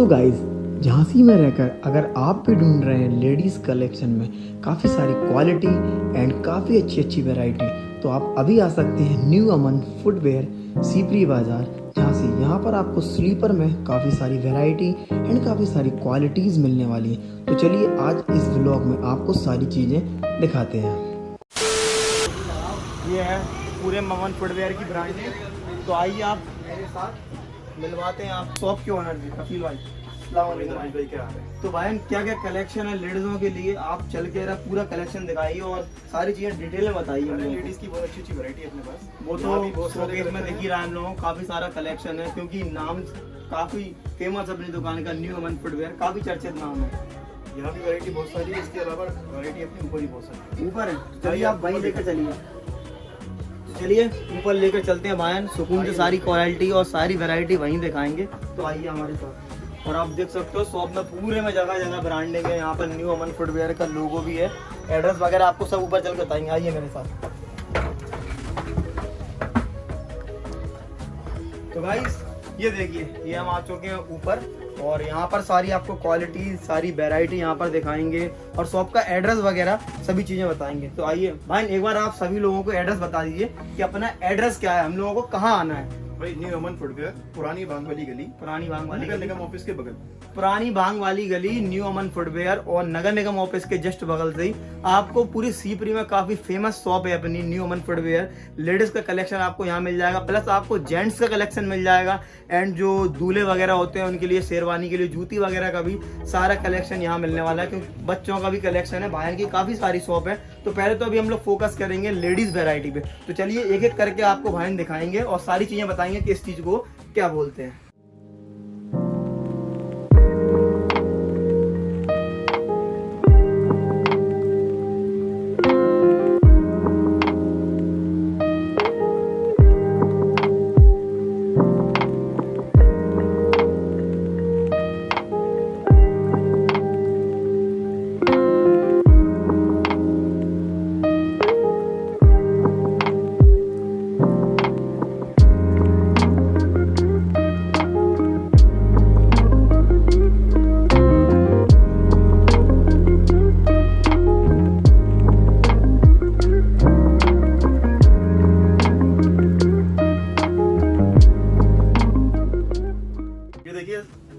तो गाइज, झांसी में रहकर अगर आप भी ढूंढ रहे हैं लेडीज़ कलेक्शन में काफ़ी सारी क्वालिटी एंड काफ़ी अच्छी अच्छी वैरायटी, तो आप अभी आ सकते हैं न्यू अमन फुटवेयर सीपरी बाज़ार झांसी। यहाँ पर आपको स्लीपर में काफ़ी सारी वैरायटी एंड काफ़ी सारी क्वालिटीज़ मिलने वाली है। तो चलिए आज इस व्लॉग में आपको सारी चीज़ें दिखाते हैं। ये है पूरे अमन फुटवेयर की ब्रांड। तो आइए आप मेरे साथ मिलवाते हैं आप शॉप के ओनर जी कफील भाई। तो भाई क्या क्या कलेक्शन है लेडीजों के लिए, आप चल के पूरा कलेक्शन दिखाइए और सारी चीजें डिटेल में बताइए। लेडीज की बहुत अच्छी अच्छी वैरायटी है अपने पास। वो तो शोकेस में दिख ही रहा है हम लोगों को, काफी सारा कलेक्शन है क्योंकि नाम काफी फेमस अपनी दुकान का न्यू अमन फुटवेयर, काफी चर्चित नाम है। यहाँ भी वैरायटी बहुत सारी है, इसके अलावा वैरायटी अपनी ऊपर ही बहुत सारी है। ऊपर है, चलिए आप वहीं लेकर चलिए। चलिए ऊपर लेकर चलते हैं भाई, सुकून से सारी क्वालिटी और सारी वैरायटी वहीं दिखाएंगे। तो आइए हमारे साथ। और आप देख सकते हो शॉप में पूरे में जगह जगह ब्रांडिंग है। यहाँ पर न्यू अमन फुटवेयर का लोगो भी है, एड्रेस वगैरह आपको सब ऊपर चल के बताएंगे। आइए मेरे साथ। तो गाइस ये देखिए, ये हम आ चुके हैं ऊपर और यहाँ पर सारी आपको क्वालिटी सारी वैरायटी यहाँ पर दिखाएंगे और शॉप का एड्रेस वगैरह सभी चीजें बताएंगे। तो आइए भाई एक बार आप सभी लोगों को एड्रेस बता दीजिए कि अपना एड्रेस क्या है, हम लोगों को कहाँ आना है। भाई न्यू अमन फुटवेयर, पुरानी भांग वाली गली, पुरानी भांग वाली नगर निगम ऑफिस के बगल। पुरानी भांग वाली गली, न्यू अमन फुटवेयर और नगर निगम ऑफिस के जस्ट बगल से ही आपको पूरी सीपरी में काफी फेमस शॉप है अपनी न्यू अमन फुटवेयर। लेडीज का कलेक्शन आपको यहाँ मिल जाएगा, प्लस आपको जेंट्स का कलेक्शन मिल जाएगा एंड जो दूल्हे वगैरह होते हैं उनके लिए शेरवानी के लिए जूती वगैरह का भी सारा कलेक्शन यहाँ मिलने वाला है, क्योंकि बच्चों का भी कलेक्शन है। बाहर की काफी सारी शॉप है। तो पहले तो अभी हम लोग फोकस करेंगे लेडीज वैरायटी पे। तो चलिए एक एक करके आपको भाई दिखाएंगे और सारी चीजें बताएंगे कि इस चीज को क्या बोलते हैं।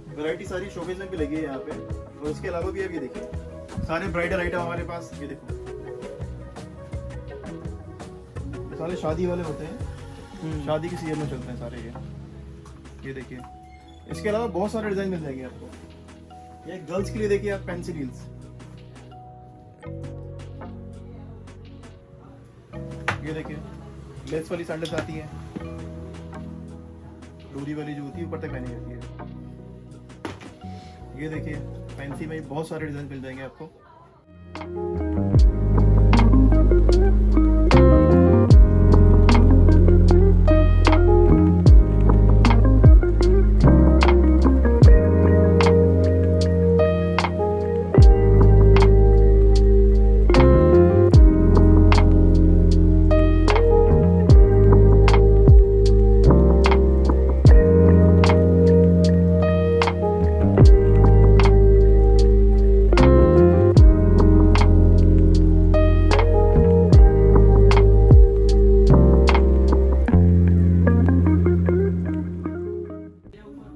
वैरायटी सारी शोकेस में भी लगी है यहाँ पे। और इसके अलावा भी अभी देखिए सारे ब्राइडल आइटम हमारे पास। ये देखो सारे शादी वाले होते हैं, शादी के सीजन में चलते हैं सारे ये देखिए। इसके अलावा बहुत सारे डिजाइन मिल जाएंगे आपको। ये गर्ल्स के लिए देखिए आप पेंसिल हील्स, ये देखिए लेस वाली सैंडल्स आती है, डोरी वाली जो होती है ऊपर तक पहनी जाती है। ये देखिए फैंसी में बहुत सारे डिजाइन मिल जाएंगे आपको।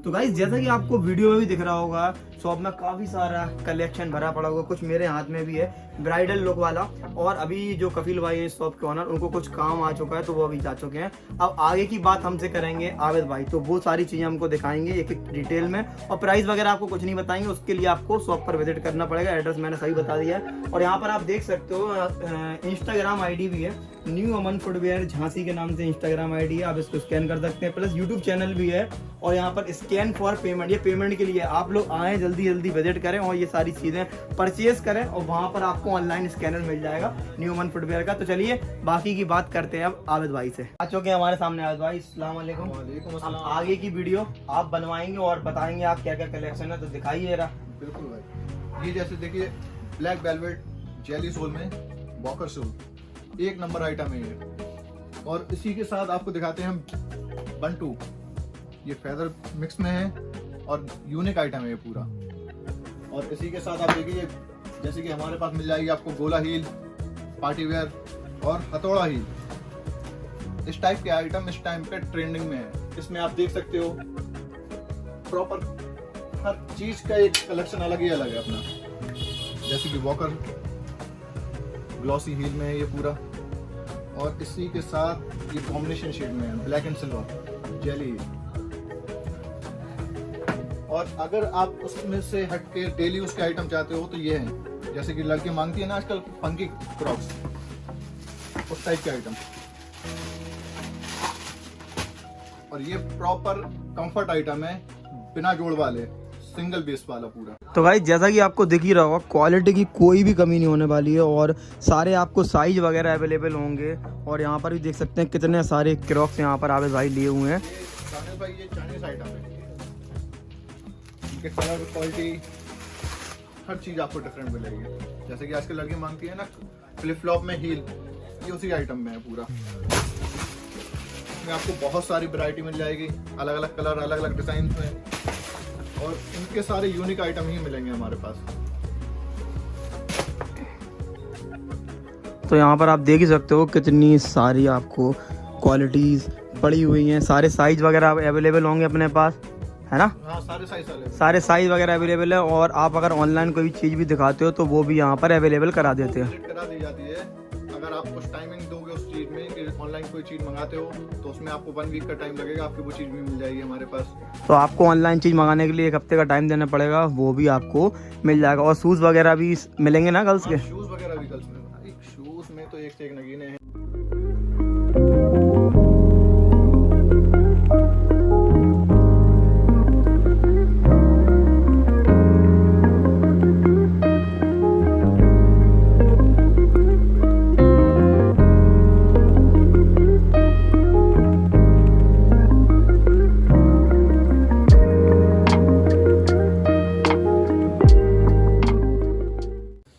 तो गाइस जैसा कि आपको वीडियो में भी दिख रहा होगा, शॉप में काफी सारा कलेक्शन भरा पड़ा होगा। कुछ मेरे हाथ में भी है ब्राइडल लुक वाला। और अभी जो कफील भाई है शॉप के ओनर, उनको कुछ काम आ चुका है तो वो अभी जा चुके हैं। अब आगे की बात हमसे करेंगे आवेद भाई, तो वो सारी चीजें हमको दिखाएंगे एक एक डिटेल में। और प्राइस वगैरह आपको कुछ नहीं बताएंगे, उसके लिए आपको शॉप पर विजिट करना पड़ेगा। एड्रेस मैंने सही बता दिया है। और यहाँ पर आप देख सकते हो इंस्टाग्राम आईडी भी है, न्यू अमन फुटवेयर झांसी के नाम से इंस्टाग्राम आईडी है, आप इसको स्कैन कर सकते हैं। प्लस यूट्यूब चैनल भी है और यहाँ पर स्कैन फॉर पेमेंट, ये पेमेंट के लिए आप लोग आए जल्दी जल्दी विजिट करें और ये सारी चीजें परचेज करें और वहां पर आपको ऑनलाइन स्कैनर मिल जाएगा न्यू अमन फुटवेयर का। तो चलिए बाकी की बात करते हैं अब आवेद भाई से। आ चुके हैं हमारे सामने आवेद भाई, अस्सलाम वालेकुम। अब आगे की वीडियो आप बनवाएंगे और बताएंगे आप क्या क्या कलेक्शन है, तो दिखाइए जरा। बिल्कुल भाई, ये जैसे देखिए ब्लैक वेलवेट जेली सोल में वॉकर सोल, एक नंबर आइटम है ये। और इसी के साथ आपको दिखाते हैं हम बंटू, ये फेदर मिक्स में है और यूनिक आइटम है ये पूरा। और इसी के साथ आप देखिए जैसे कि हमारे पास मिल जाएगी आपको गोला हील, पार्टी वेयर और हथौड़ा हील। इस टाइप के आइटम इस टाइम पे ट्रेंडिंग में है। इसमें आप देख सकते हो प्रॉपर हर चीज का एक कलेक्शन अलग ही अलग है अपना। जैसे कि वॉकर ग्लॉसी हील में है ये पूरा, और इसी के साथ ये कॉम्बिनेशन शेड में है ब्लैक एंड सिल्वर जेली। और अगर आप उसमें से हट के डेली उसके आइटम चाहते हो तो ये है, जैसे कि लड़के मांगती है ना आजकल फंकी क्रॉक्स, उस टाइप के आइटम। और ये प्रॉपर कंफर्ट आइटम है, बिना जोड़ वाले, सिंगल बेस वाला पूरा। तो भाई जैसा कि आपको दिख ही रहा होगा, क्वालिटी की कोई भी कमी नहीं होने वाली है और सारे आपको साइज वगैरह अवेलेबल होंगे। और यहाँ पर भी देख सकते हैं कितने सारे क्रॉक्स यहाँ पर आवेश भाई लिए हुए हैं। भाई ये चाइनीज आइटम है, इनके कलर क्वालिटी हर चीज आपको डिफरेंट मिलेगी। जैसे कि आजकल लड़की मांगती है ना फ्लिप फ्लॉप में हील, ये उसी आइटम में है पूरा। इसमें आपको बहुत सारी वैरायटी मिल जाएगी, अलग अलग कलर, अलग अलग डिजाइन में, और इनके सारे यूनिक आइटम ही मिलेंगे हमारे पास। तो यहाँ पर आप देख ही सकते हो कितनी सारी आपको क्वालिटीज पड़ी हुई हैं। सारे साइज वगैरह अवेलेबल होंगे अपने पास, है ना? हाँ, सारे साइज वगैरह अवेलेबल है। और आप अगर ऑनलाइन कोई चीज भी दिखाते हो तो वो भी यहाँ पर अवेलेबल करा देते हैं। करा दी जाती है। अगर आप कुछ टाइमिंग दोगे उस चीज में कि ऑनलाइन कोई चीज मंगाते हो तो उसमें आपको 1 वीक का टाइम लगेगा, आपको वो चीज भी मिल जाएगी हमारे पास। तो आपको ऑनलाइन चीज मंगाने के लिए 1 हफ्ते का टाइम देना पड़ेगा, वो भी आपको मिल जाएगा। और शूज वगैरह भी मिलेंगे ना गर्ल्स के? शूज वगैरह भी गर्ल्स में, शूज में तो एक से एक नगीने हैं।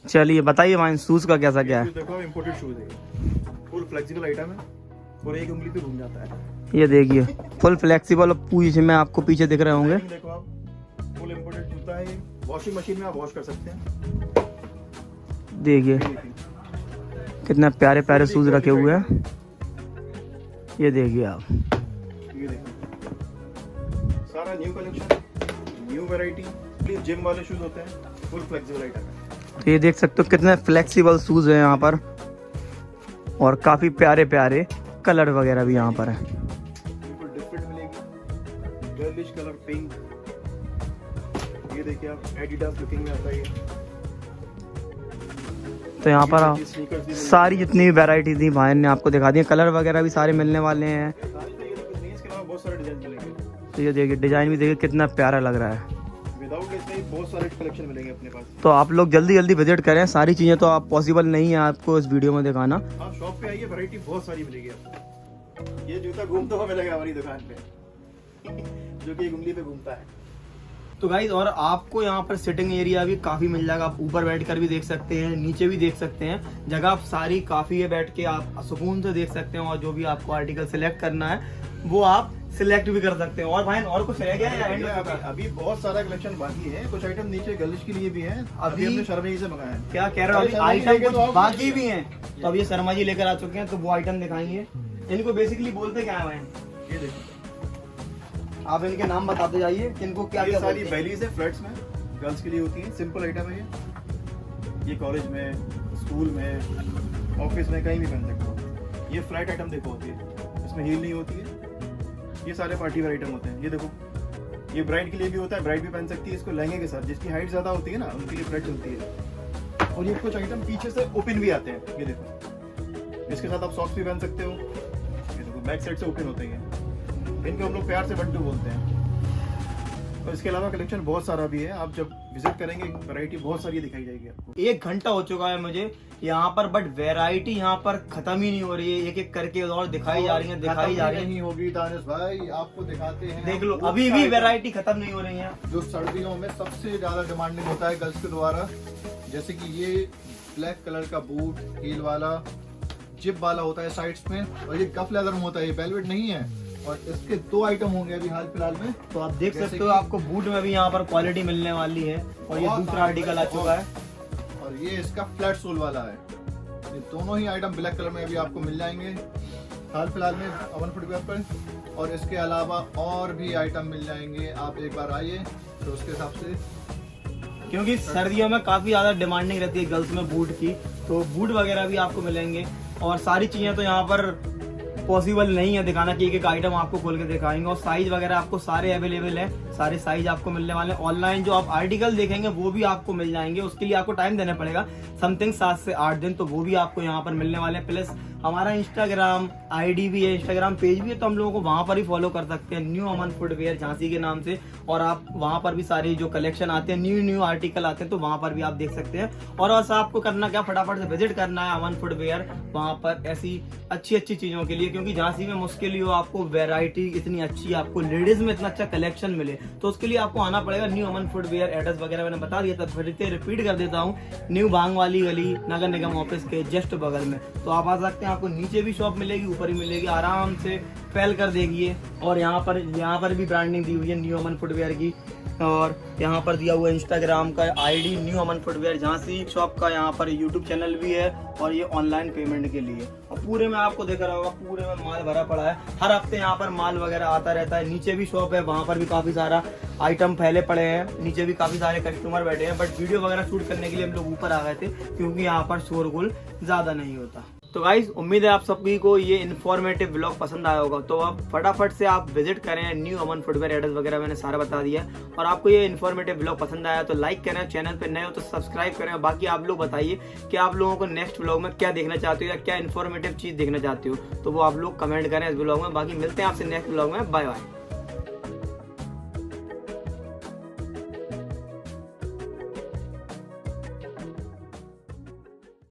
चलिए बताइए भाई शूज का कैसा क्या है? देखो इंपोर्टेड शूज है, फुल फ्लेक्सिबल आइटम है और एक उंगली पे घूम जाता है। ये देखिए फुल फ्लेक्सिबल और पूछ में आपको पीछे दिख रहे होंगे। देखो आप, फुल इंपोर्टेड जूता है, वॉशिंग मशीन में आप वॉश कर सकते हैं। देखिए कितने प्यारे प्यारे शूज रखे हुए हैं। ये देखिए आप, ये देखिए सारा new collection, new variety. Gym वाले शूज होते हैं, फुल फ्लेक्सिबल आइटम है। तो ये देख सकते हो कितने फ्लेक्सिबल शूज है यहाँ पर, और काफी प्यारे प्यारे कलर वगैरह भी यहाँ पर है। बिल्कुल डिफरेंट मिलेगी, गर्लिश कलर पिंक। ये देखिए आप, एडिडास लुकिंग में आता है ये। तो यहाँ पर आप सारी जितनी भी वैरायटी थी भाई ने आपको दिखा दी, कलर वगैरह भी सारे मिलने वाले हैं। इसके अलावा बहुत सारे डिजाइन मिलेंगे। तो ये देखिए डिजाइन भी देखिए कितना प्यारा लग रहा है। विदाउट इसमें ही बहुत सारे कलेक्शन मिलेंगे अपने पास। तो आप लोग जल्दी जल्दी विजिट करें, सारी चीजें तो आप पॉसिबल नहीं है आपको इस वीडियो में दिखाना। आप शॉप पे आइए, वैरायटी बहुत सारी मिलेगी आपको। ये जूता घूमता हुआ मिलेगा हमारी दुकान पे जो कि एक उंगली पे घूमता है। तो गाइस और आपको यहाँ पर सिटिंग एरिया भी काफी मिल जाएगा। आप ऊपर बैठ कर भी देख सकते हैं, नीचे भी देख सकते हैं। जगह आप सारी काफी है, बैठ के आप सुकून से देख सकते हैं। और जो भी आपको आर्टिकल सिलेक्ट करना है वो आप सिलेक्ट भी कर सकते हैं। और भाई और कुछ रह गया है? अभी बहुत सारा कलेक्शन बाकी है। कुछ आइटम नीचे गर्ल्स के लिए भी है, अभी हमने शर्मा जी से मंगाया है। क्या कह रहे हो? अभी आइटम कुछ बाकी भी हैं, तो अब ये शर्मा जी लेकर आ चुके हैं, तो वो आइटम दिखाएंगे। इनको बेसिकली बोलते क्या है भाई? ये देखिए, आप इनके नाम बताते जाइए कि इनको क्या क्या सारी बैलीज है फ्लैट्स में, गर्ल्स के लिए होती है। सिंपल आइटम है ये कॉलेज में, स्कूल में, ऑफिस में कहीं भी पहन सकते हो। ये फ्लैट आइटम देखो होती है, इसमें हील नहीं होती है। ये सारे पार्टी वेयर आइटम होते हैं। ये देखो, ये ब्राइड के लिए भी होता है, ब्राइड भी पहन सकती है इसको लहंगे के साथ। जिसकी हाइट ज्यादा होती है ना, उनके लिए फ्लैट चलती है। और ये कुछ आइटम पीछे से ओपन भी आते हैं। ये देखो, इसके साथ आप सॉक्स भी पहन सकते हो। ये देखो, बैक साइड से ओपन होते हैं। इनको हम लोग प्यार से बंटू बोलते हैं। और इसके अलावा कलेक्शन बहुत सारा भी है। आप जब विजिट करेंगे वैरायटी बहुत सारी दिखाई जाएगी आपको। 1 घंटा हो चुका है मुझे यहाँ पर, बट वैरायटी यहाँ पर खत्म ही नहीं हो रही है। एक एक करके और दिखाई जा रही है, दिखाई जा रही है। नहीं होगी दानिश भाई, आपको दिखाते हैं। देख लो, अभी भी वैरायटी खत्म नहीं हो रही है। जो सर्दियों में सबसे ज्यादा डिमांडिंग होता है गर्ल्स के द्वारा, जैसे कि ये ब्लैक कलर का बूट हील वाला, जिप वाला होता है साइड्स में, और ये कफ लेदर में होता है। ये वेलवेट नहीं है, और इसके 2 आइटम होंगे अभी हाल फिलहाल में। तो आप देख जैसे सकते हो कि- आपको बूट में भी यहाँ पर क्वालिटी मिलने वाली है और ये बहुत दूसरा आर्टिकल आ चुका है। और ये इसका फ्लैट सोल वाला है। ये दोनों ही आइटम ब्लैक कलर में अभी आपको मिल जाएंगे हाल फिलहाल में अमन फुटवेयर पर। और इसके अलावा और भी आइटम मिल जाएंगे, आप एक बार आइए तो उसके हिसाब से, क्योंकि सर्दियों में काफी ज्यादा डिमांडिंग रहती है गर्ल्स में बूट की, तो बूट वगैरह भी आपको मिलेंगे। और सारी चीजें तो यहाँ पर पॉसिबल नहीं है दिखाना कि एक आइटम आपको खोल के दिखाएंगे। और साइज वगैरह आपको सारे अवेलेबल है, सारे साइज आपको मिलने वाले हैं। ऑनलाइन जो आप आर्टिकल देखेंगे वो भी आपको मिल जाएंगे, उसके लिए आपको टाइम देना पड़ेगा समथिंग 7 से 8 दिन, तो वो भी आपको यहाँ पर मिलने वाले हैं। प्लस हमारा इंस्टाग्राम आईडी भी है, इंस्टाग्राम पेज भी है, तो हम लोगों को वहां पर ही फॉलो कर सकते हैं, न्यू अमन फुटवेयर झांसी के नाम से। और आप वहां पर भी सारी जो कलेक्शन आते हैं, न्यू आर्टिकल आते हैं, तो वहां पर भी आप देख सकते हैं। और बस आपको करना क्या, फटाफट से विजिट करना है अमन फुटवेयर, वहां पर ऐसी अच्छी चीजों के लिए, क्योंकि झांसी में मुश्किल ही हो आपको वैरायटी इतनी अच्छी, आपको लेडीज में इतना अच्छा कलेक्शन मिले, तो उसके लिए आपको आना पड़ेगा न्यू अमन फुटवेयर। एड्रेस वगैरह मैंने बता दिया था, फिर से रिपीट कर देता हूँ, न्यू भांग वाली गली नगर निगम ऑफिस के जस्ट बगल में। तो आप आ सकते हैं, आपको नीचे भी शॉप मिलेगी, ऊपर ही मिलेगी, आराम से फैल कर देखिए। और यहाँ पर भी ब्रांडिंग दी हुई है न्यू अमन फुटवेयर की। और यहाँ पर दिया हुआ इंस्टाग्राम का आईडी न्यू अमन फुटवेयर झांसी शॉप का, यहाँ पर यूट्यूब चैनल भी है और ये ऑनलाइन पेमेंट के लिए। और पूरे में आपको दिख रहा होगा, पूरे में माल भरा पड़ा है, हर हफ्ते यहाँ पर माल वगैरह आता रहता है। नीचे भी शॉप है, वहाँ पर भी काफी सारा आइटम फैले पड़े हैं, नीचे भी काफी सारे कस्टमर बैठे हैं। बट वीडियो वगैरह शूट करने के लिए हम लोग ऊपर आ गए थे, क्योंकि यहाँ पर शोरगुल ज्यादा नहीं होता। तो गाइस, उम्मीद है आप सभी को ये इन्फॉर्मेटिव ब्लॉग पसंद आया होगा। तो आप फटाफट से आप विजिट करें न्यू अमन फुटवेयर, एड्रेस वगैरह मैंने सारा बता दिया। और आपको ये इन्फॉर्मेटिव ब्लॉग पसंद आया तो लाइक करें, चैनल पे नए हो तो सब्सक्राइब करें। बाकी आप लोग बताइए कि आप लोगों को नेक्स्ट ब्लॉग में क्या देखना चाहते हो या क्या इन्फॉर्मेटिव चीज देखना चाहते हो, तो वो आप लोग कमेंट करें इस ब्लॉग में। बाकी मिलते हैं आपसे नेक्स्ट ब्लॉग में, बाय बाय।